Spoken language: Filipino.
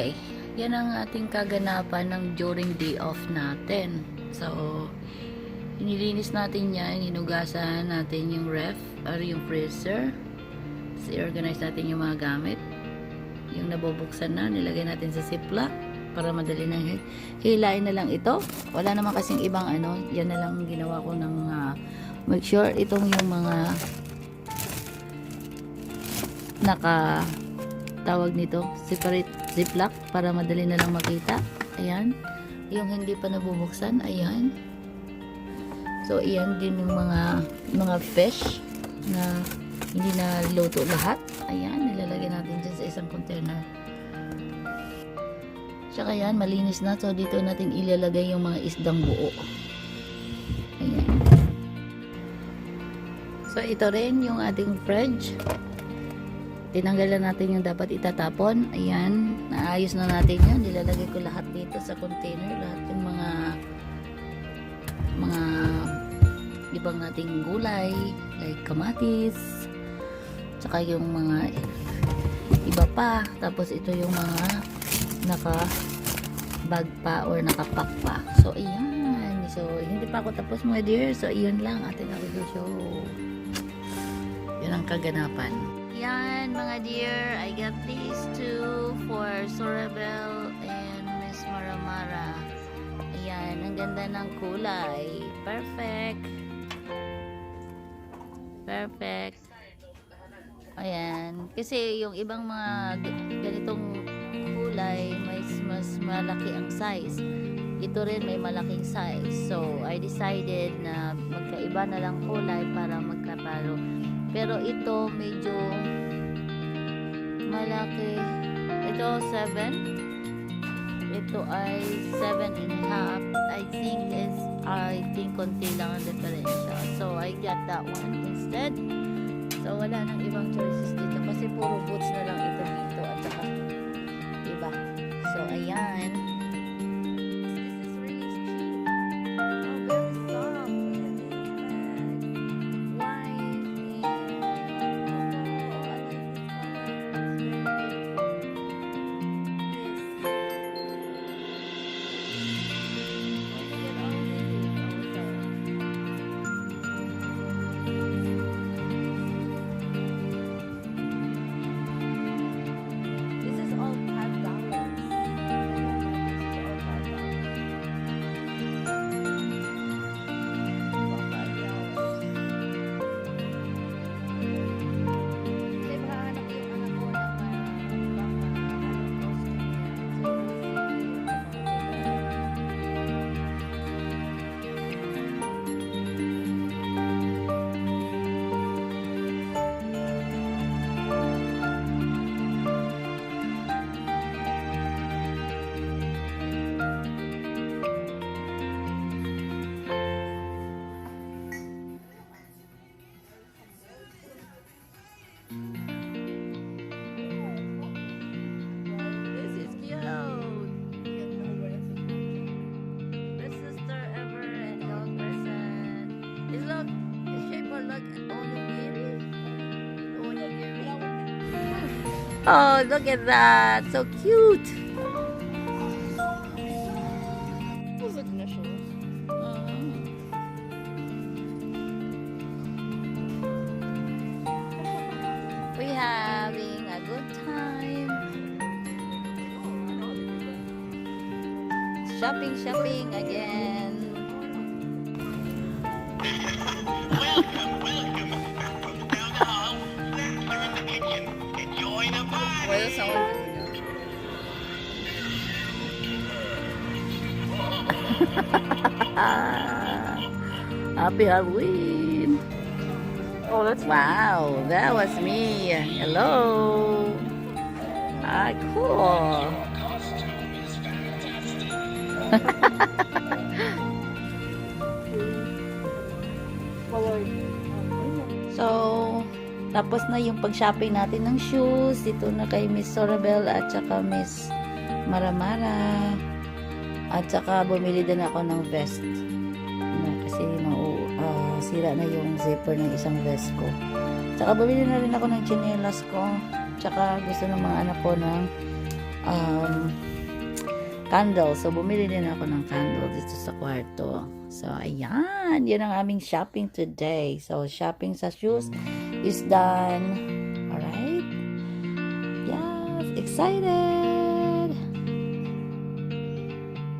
Okay, yan ang ating kaganapan ng during day off natin. So, inilinis natin yan, hinugasan natin yung ref or yung freezer. So, i-organize natin yung mga gamit. Yung nabubuksan na, nilagay natin sa ziplock para madali na hilain na lang ito. Wala naman kasing ibang ano, yan na lang ginawa ko ng make sure itong yung mga tawag nito, separate ziplock para madali na lang makita. Ayan. Yung hindi pa nabubuksan, ayan. So, ayan din yung mga fish na hindi na luto lahat. Ayan, nilalagay natin dyan sa isang container. Tsaka yan, malinis na. So, dito natin ilalagay yung mga isdang buo. Ayan. So, ito rin yung ating fridge. Tinanggalan natin yung dapat itatapon. Ayan, naayos na natin yan. Nilalagay ko lahat dito sa container. Lahat yung mga ibang nating gulay, like kamatis, tsaka yung mga iba pa. Tapos ito yung mga naka-bag pa or nakapack pa. So, ayan. So, hindi pa ako tapos mga dear. So, iyon lang ating show. Yun ang kaganapan. Yan mga dear, I got these two for Sorabel and Miss Maramara. Ayan, ang ganda ng kulay. Perfect. Perfect. Ayan, kasi yung ibang mga ganitong kulay, mas malaki ang size. Ito rin may malaking size. So, I decided na magkaiba na lang kulay para magkapalo. Pero ito medyo malaki. Ito 7. Ito ay 7.5. I think konti lang ang diferensya. So I got that one instead. So wala nang ibang choices dito kasi puro boots na lang ito dito at saka iba. So ayan. Oh, look at that. So cute. Those initials. We having a good time. Shopping again. Why does someone Happy Halloween. Oh, that's Wow, that was me. Hello. Cool. So, tapos na yung pag-shopping natin ng shoes. Dito na kay Miss Sorabel at saka Miss Maramara. At saka bumili din ako ng vest. Kasi sira na yung zipper ng isang vest ko. Tsaka bumili na rin ako ng chinelas ko. Tsaka gusto ng mga anak ko ng candle. So, bumili din ako ng candle dito sa kwarto. So, ayan. Yan ang aming shopping today. So, shopping sa shoes is done. Alright? Yes, excited!